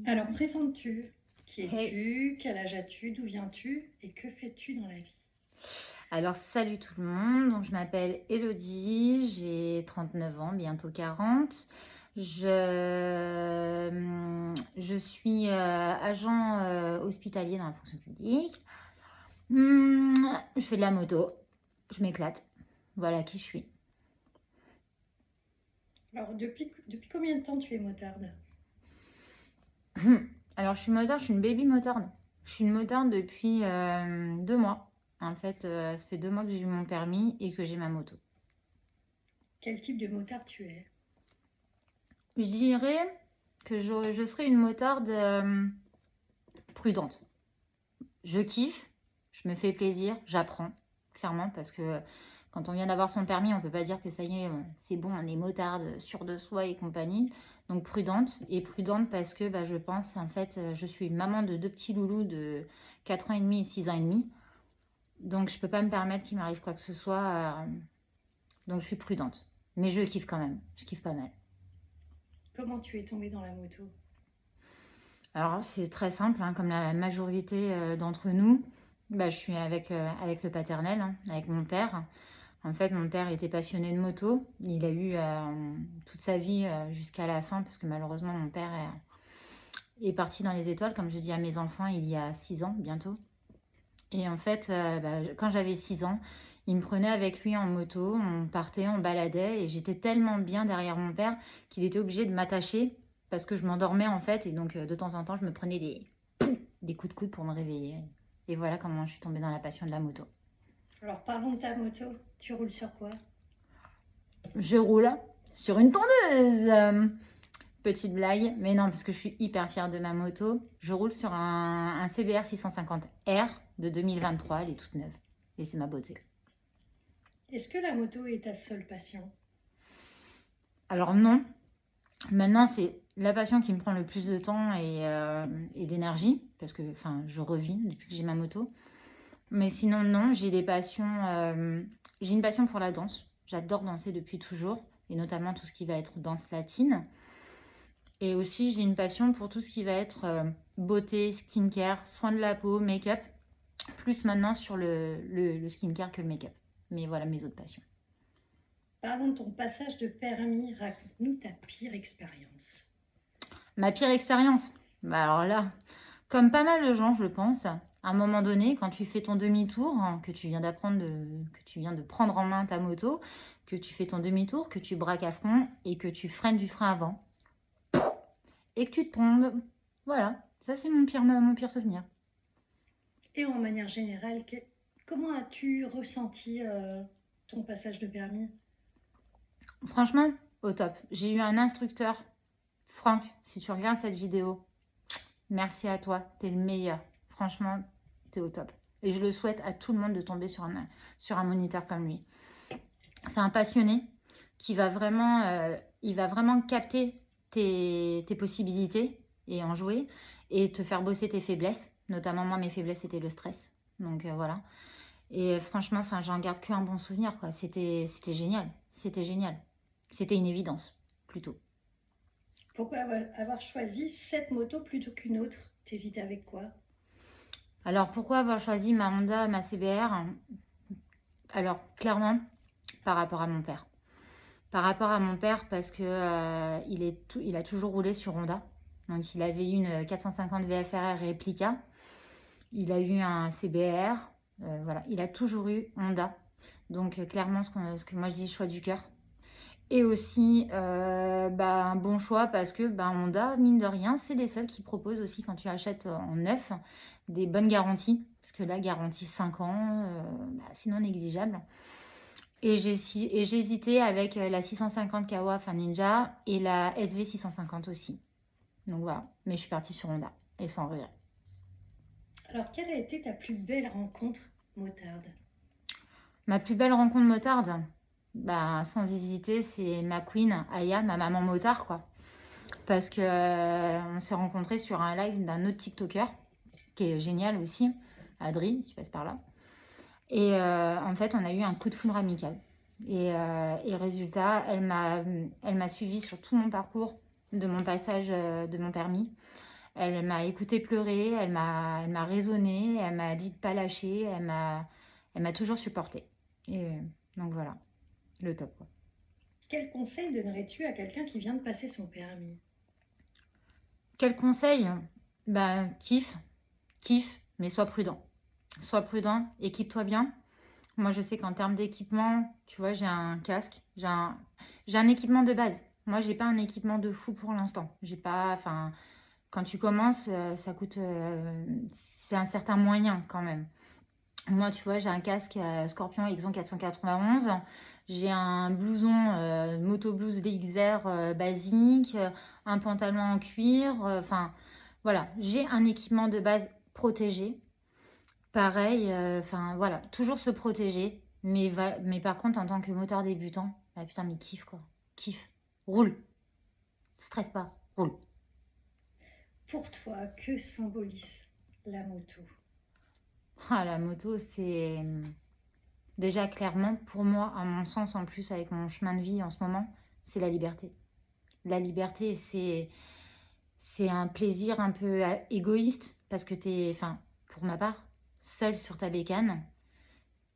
Alors, présentes-tu? Qui Hey. es-tu? Quel âge as-tu? D'où viens-tu? Et que fais-tu dans la vie? Alors salut tout le monde, donc je m'appelle Elodie, j'ai 39 ans, bientôt 40. Je suis agent hospitalier dans la fonction publique. Je fais de la moto, je m'éclate. Voilà qui je suis. Alors, depuis combien de temps tu es motarde? Alors je suis motarde, je suis une baby motarde. Je suis une motarde depuis 2 mois. En fait, ça fait 2 mois que j'ai eu mon permis et que j'ai ma moto. Quel type de motarde tu es? Je dirais que je serais une motarde prudente. Je kiffe, je me fais plaisir, j'apprends, clairement, parce que quand on vient d'avoir son permis, on peut pas dire que ça y est, c'est bon, on est motarde, sûre de soi et compagnie. Donc prudente, et prudente parce que bah, je pense, en fait, je suis maman de deux petits loulous de 4 ans et demi et 6 ans et demi. Donc je peux pas me permettre qu'il m'arrive quoi que ce soit. Donc je suis prudente. Mais je kiffe quand même, je kiffe pas mal. Comment tu es tombée dans la moto? Alors, c'est très simple, hein, comme la majorité d'entre nous. Bah, je suis avec le paternel, hein, avec mon père. En fait, mon père était passionné de moto. Il a eu toute sa vie jusqu'à la fin, parce que malheureusement, mon père est parti dans les étoiles, comme je dis à mes enfants, il y a 6 ans bientôt. Et en fait, bah, quand j'avais 6 ans, il me prenait avec lui en moto, on partait, on baladait, et j'étais tellement bien derrière mon père qu'il était obligé de m'attacher parce que je m'endormais en fait, et donc de temps en temps, je me prenais des coups de coude pour me réveiller. Et voilà comment je suis tombée dans la passion de la moto. Alors, parlons de ta moto. Tu roules sur quoi? Je roule sur une tondeuse. Petite blague, mais non, parce que je suis hyper fière de ma moto. Je roule sur un CBR 650R de 2023, elle est toute neuve. Et c'est ma beauté. Est-ce que la moto est ta seule passion? Alors non, maintenant c'est la passion qui me prend le plus de temps et d'énergie, parce que enfin, je revis depuis que j'ai ma moto. Mais sinon non, j'ai des passions. J'ai une passion pour la danse. J'adore danser depuis toujours, et notamment tout ce qui va être danse latine. Et aussi j'ai une passion pour tout ce qui va être beauté, skincare, soins de la peau, make-up. Plus maintenant sur le skincare que le make-up. Mais voilà mes autres passions. Parlons de ton passage de permis. Raconte-nous ta pire expérience. Ma pire expérience. Bah alors là, comme pas mal de gens, je pense, à un moment donné, quand tu fais ton demi-tour, hein, que tu viens de prendre en main ta moto, que tu fais ton demi-tour, que tu braques à fond et que tu freines du frein avant et que tu te tombes. Voilà, ça c'est mon pire souvenir. Et en manière générale, comment as-tu ressenti ton passage de permis? Franchement, au top. J'ai eu un instructeur, Franck, si tu regardes cette vidéo, merci à toi, t'es le meilleur. Franchement, t'es au top. Et je le souhaite à tout le monde de tomber sur un moniteur comme lui. C'est un passionné qui va vraiment, il va vraiment capter tes possibilités et en jouer et te faire bosser tes faiblesses. Notamment moi, mes faiblesses c'était le stress. Donc voilà. Et franchement, enfin, j'en garde qu'un bon souvenir quoi. C'était génial, c'était génial. C'était une évidence plutôt. Pourquoi avoir choisi cette moto plutôt qu'une autre? T'hésitais avec quoi? Alors pourquoi avoir choisi ma Honda, ma CBR? Alors clairement par rapport à mon père. Par rapport à mon père parce que il a toujours roulé sur Honda. Donc il avait eu une 450 VFR réplica. Il a eu un CBR. Voilà, il a toujours eu Honda. Donc clairement ce que moi je dis choix du cœur. Et aussi bah, un bon choix parce que bah, Honda, mine de rien, c'est les seuls qui proposent aussi quand tu achètes en neuf des bonnes garanties. Parce que là, garantie 5 ans, bah, c'est non négligeable. Et j'ai hésité avec la 650 Kawa, enfin Ninja, et la SV 650 aussi. Donc voilà, mais je suis partie sur Honda, et sans regret. Alors, quelle a été ta plus belle rencontre motarde? Ma plus belle rencontre motarde, bah, sans hésiter, c'est ma queen, Aya, ma maman motard, quoi. Parce que on s'est rencontrés sur un live d'un autre TikToker, qui est génial aussi, Adri, si tu passes par là. Et en fait, on a eu un coup de foudre amical. Et résultat, elle m'a suivi sur tout mon parcours de mon passage de mon permis. Elle m'a écouté pleurer, elle m'a raisonné, elle m'a dit de pas lâcher, elle m'a toujours supporté. Et donc voilà, le top, quoi. Quel conseil donnerais-tu à quelqu'un qui vient de passer son permis? Quel conseil? Bah, kiffe, mais sois prudent. Sois prudent, équipe-toi bien. Moi, je sais qu'en termes d'équipement, tu vois, j'ai un casque, j'ai un équipement de base. Moi, j'ai pas un équipement de fou pour l'instant. J'ai pas, enfin, quand tu commences, ça coûte, c'est un certain moyen quand même. Moi, tu vois, j'ai un casque Scorpion Exxon 491. J'ai un blouson Moto Blues VXR basique, un pantalon en cuir. Enfin, voilà, j'ai un équipement de base protégé. Pareil, enfin voilà, toujours se protéger. Mais par contre, en tant que motard débutant, bah putain, mais kiffe quoi. Kiffe. Roule. Stresse pas. Roule. Pour toi, que symbolise la moto? Ah, la moto, c'est déjà clairement, pour moi, à mon sens, en plus, avec mon chemin de vie en ce moment, c'est la liberté. La liberté, c'est un plaisir un peu égoïste parce que t'es, enfin, pour ma part, seul sur ta bécane.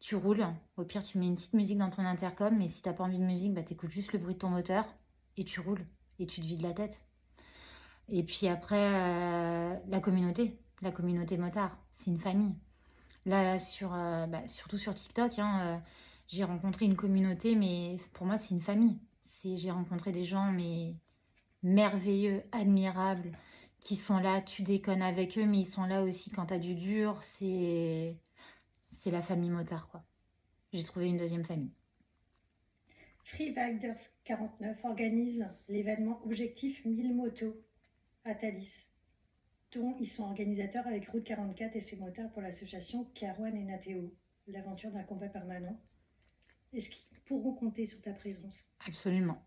Tu roules, au pire tu mets une petite musique dans ton intercom, mais si t'as pas envie de musique, bah t'écoutes juste le bruit de ton moteur et tu roules et tu te vides la tête. Et puis après, la communauté motard, c'est une famille. Là, surtout sur TikTok, hein, j'ai rencontré une communauté, mais pour moi c'est une famille. J'ai rencontré des gens mais merveilleux, admirables, qui sont là, tu déconnes avec eux, mais ils sont là aussi quand t'as du dur. C'est la famille motard, quoi. J'ai trouvé une deuxième famille. Free Riders 49 organise l'événement Objectif 1000 motos à Thalys, dont ils sont organisateurs avec Route 44 et ses motards pour l'association Carouane et Nathéo, l'aventure d'un combat permanent. Est-ce qu'ils pourront compter sur ta présence? Absolument.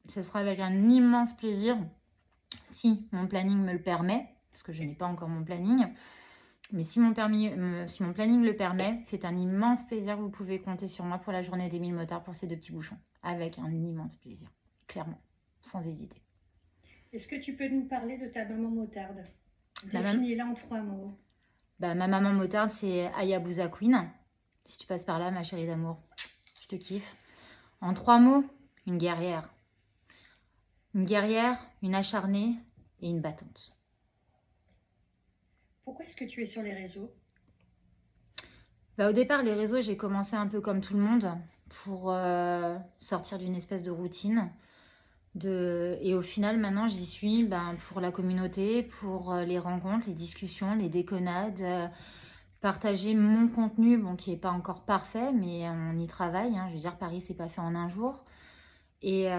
Ce sera avec un immense plaisir, si mon planning me le permet, parce que je n'ai pas encore mon planning. Mais si si mon planning le permet, c'est un immense plaisir. Vous pouvez compter sur moi pour la journée des 1000 motards pour ces deux petits bouchons. Avec un immense plaisir, clairement, sans hésiter. Est-ce que tu peux nous parler de ta maman motarde? La même, Définis-la en 3 mots. bah, ma maman motarde, c'est Hayabusa Queen. Si tu passes par là, ma chérie d'amour, je te kiffe. En 3 mots, une guerrière. Une guerrière, une acharnée et une battante. Pourquoi est-ce que tu es sur les réseaux? Bah, au départ, les réseaux, j'ai commencé un peu comme tout le monde pour sortir d'une espèce de routine. Et au final, maintenant, j'y suis ben, pour la communauté, pour les rencontres, les discussions, les déconnades, partager mon contenu, bon, qui n'est pas encore parfait, mais on y travaille. Hein. Je veux dire, Paris, c'est pas fait en un jour. Et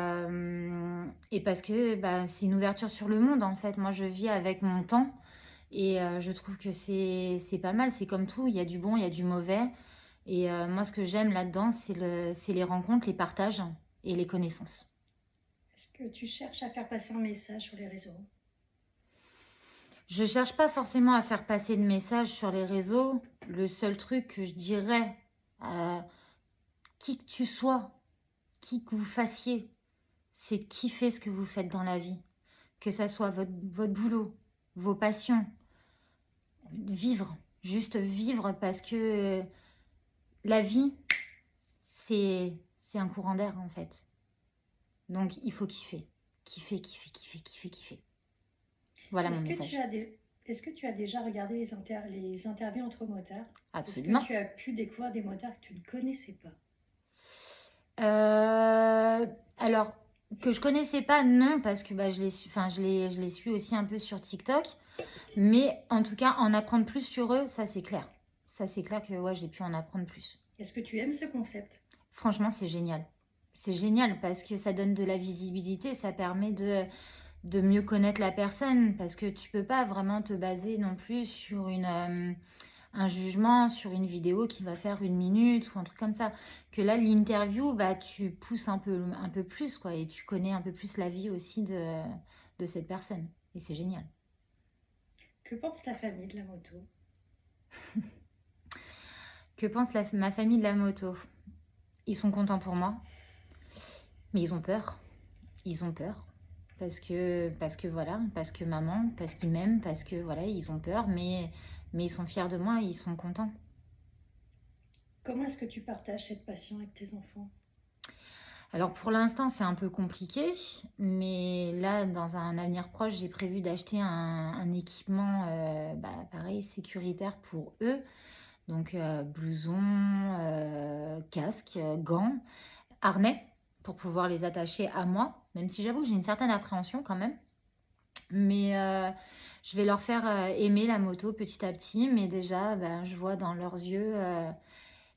parce que bah, c'est une ouverture sur le monde, en fait. Moi, je vis avec mon temps. Et je trouve que c'est pas mal, c'est comme tout, il y a du bon, il y a du mauvais. Et moi, ce que j'aime là-dedans, c'est les rencontres, les partages et les connaissances. Est-ce que tu cherches à faire passer un message sur les réseaux? Je cherche pas forcément à faire passer de messages sur les réseaux. Le seul truc que je dirais à qui que tu sois, qui que vous fassiez, c'est de kiffer ce que vous faites dans la vie. Que ça soit votre boulot, vos passions. Vivre, juste vivre parce que la vie, c'est un courant d'air en fait. Donc il faut kiffer. Kiffer, kiffer, kiffer, kiffer, kiffer. Voilà mon message. Est-ce que tu as déjà regardé les interviews entre motards? Absolument. Est-ce que tu as pu découvrir des motards que tu ne connaissais pas? Alors, que je connaissais pas, non, parce que bah, je les suis aussi un peu sur TikTok. Mais en tout cas, en apprendre plus sur eux, ça c'est clair. Ça c'est clair que ouais, j'ai pu en apprendre plus. Est-ce que tu aimes ce concept? Franchement, c'est génial. C'est génial parce que ça donne de la visibilité, ça permet de mieux connaître la personne parce que tu peux pas vraiment te baser non plus sur un jugement, sur une vidéo qui va faire 1 minute ou un truc comme ça. Que là, l'interview, bah, tu pousses un peu plus quoi et tu connais un peu plus la vie aussi de cette personne. Et c'est génial. Que pense la famille de la moto? Que pense ma famille de la moto? Ils sont contents pour moi, mais ils ont peur. Ils ont peur. Voilà, parce que maman, parce qu'ils m'aiment, parce que voilà, ils ont peur, mais ils sont fiers de moi, ils sont contents. Comment est-ce que tu partages cette passion avec tes enfants? Alors pour l'instant, c'est un peu compliqué, mais là, dans un avenir proche, j'ai prévu d'acheter un équipement, pareil, sécuritaire pour eux. Donc blouson, casque, gants, harnais, pour pouvoir les attacher à moi, même si j'avoue que j'ai une certaine appréhension quand même. Mais je vais leur faire aimer la moto petit à petit, mais déjà, je vois dans leurs yeux...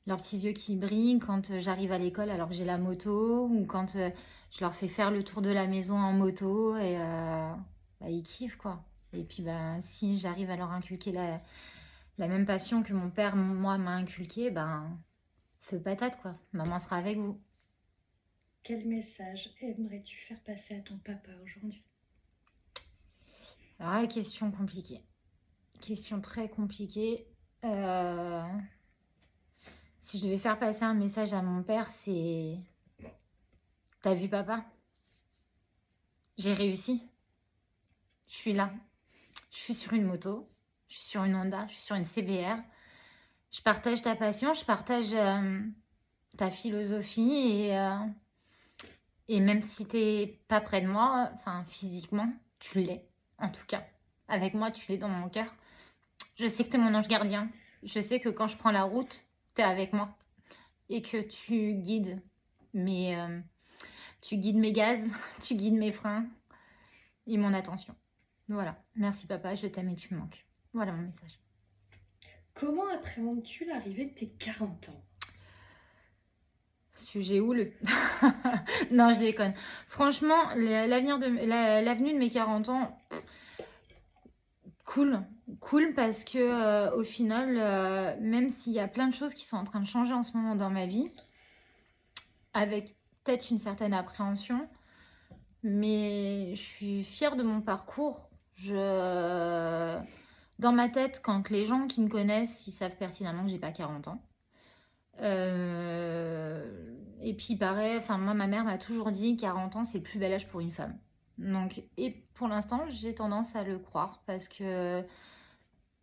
leurs petits yeux qui brillent quand j'arrive à l'école alors que j'ai la moto ou quand je leur fais faire le tour de la maison en moto et ils kiffent quoi. Et puis si j'arrive à leur inculquer la même passion que mon père, moi, m'a inculqué, feu patate quoi. Maman sera avec vous. Quel message aimerais-tu faire passer à ton papa aujourd'hui? Alors, question compliquée. Question très compliquée. Si je devais faire passer un message à mon père, c'est... T'as vu papa? J'ai réussi. Je suis là. Je suis sur une moto. Je suis sur une Honda. Je suis sur une CBR. Je partage ta passion. Je partage ta philosophie. Et même si t'es pas près de moi, enfin physiquement, tu l'es. En tout cas, avec moi, tu l'es dans mon cœur. Je sais que t'es mon ange gardien. Je sais que quand je prends la route, t'es avec moi. Et que mes, euh, tu guides mes gaz, tu guides mes freins et mon attention. Voilà. Merci papa, je t'aime et tu me manques. Voilà mon message. Comment appréhendes-tu l'arrivée de tes 40 ans? Sujet houleux. Non, je déconne. Franchement, l'avenue de mes 40 ans, cool. Cool parce que au final, même s'il y a plein de choses qui sont en train de changer en ce moment dans ma vie, avec peut-être une certaine appréhension, mais je suis fière de mon parcours. Dans ma tête, quand les gens qui me connaissent, ils savent pertinemment que j'ai pas 40 ans. Et puis pareil, enfin moi ma mère m'a toujours dit 40 ans c'est le plus bel âge pour une femme. Donc, et pour l'instant j'ai tendance à le croire parce que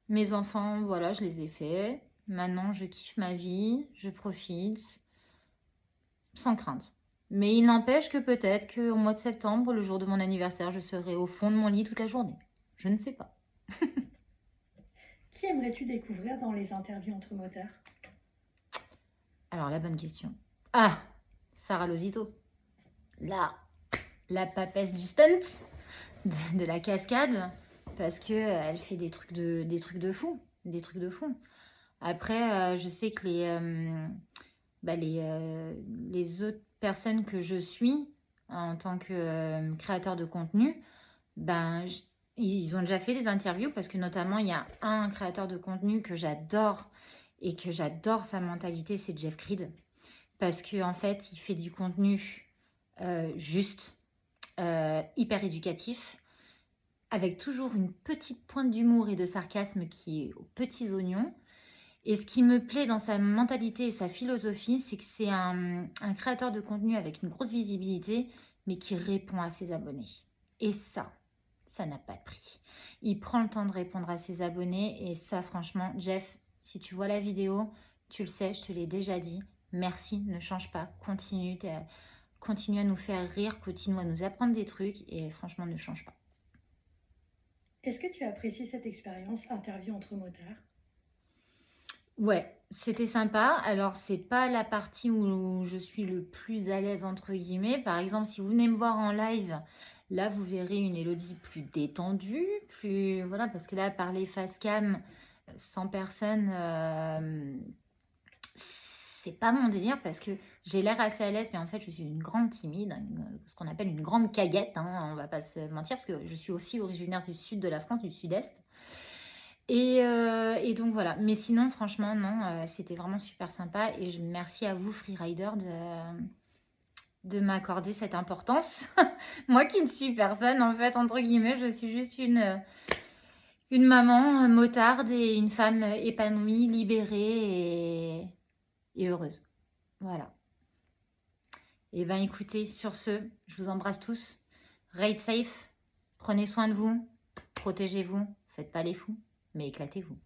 mes enfants, voilà, je les ai faits. Maintenant je kiffe ma vie, je profite, sans crainte. Mais il n'empêche que peut-être qu'au mois de septembre, le jour de mon anniversaire, je serai au fond de mon lit toute la journée. Je ne sais pas. Qui aimerais-tu découvrir dans les interviews entre motards? Alors la bonne question. Ah, Sarah Lozito. La papesse du stunt, de la cascade, parce que elle fait des trucs de fou, des trucs de fou. Après, je sais que les autres personnes que je suis en tant que créateur de contenu, ils ont déjà fait des interviews parce que notamment il y a un créateur de contenu que j'adore et que j'adore sa mentalité, c'est Jeff Creed, parce que en fait il fait du contenu juste, hyper éducatif, avec toujours une petite pointe d'humour et de sarcasme qui est aux petits oignons. Et ce qui me plaît dans sa mentalité et sa philosophie, c'est que c'est un créateur de contenu avec une grosse visibilité, mais qui répond à ses abonnés. Et ça n'a pas de prix. Il prend le temps de répondre à ses abonnés, et ça, franchement, Jeff, si tu vois la vidéo, tu le sais, je te l'ai déjà dit, merci, ne change pas, continue à nous faire rire, continue à nous apprendre des trucs, et franchement, ne change pas. Est-ce que tu as apprécié cette expérience interview entre motards? Ouais, c'était sympa. Alors, c'est pas la partie où je suis le plus à l'aise, entre guillemets. Par exemple, si vous venez me voir en live, là, vous verrez une Élodie plus détendue, plus... Voilà, parce que là, parler face cam, 100 personnes, c'est pas mon délire parce que j'ai l'air assez à l'aise, mais en fait, je suis une grande timide, ce qu'on appelle une grande caguette, hein, on va pas se mentir, parce que je suis aussi originaire du sud de la France, du sud-est. Et donc voilà. Mais sinon, franchement, non, c'était vraiment super sympa. Et merci à vous, Freerider, de m'accorder cette importance. Moi qui ne suis personne, en fait, entre guillemets, je suis juste une maman motarde et une femme épanouie, libérée et heureuse. Voilà. Et ben écoutez, sur ce, je vous embrasse tous. ride safe, prenez soin de vous, protégez-vous, faites pas les fous, mais éclatez-vous.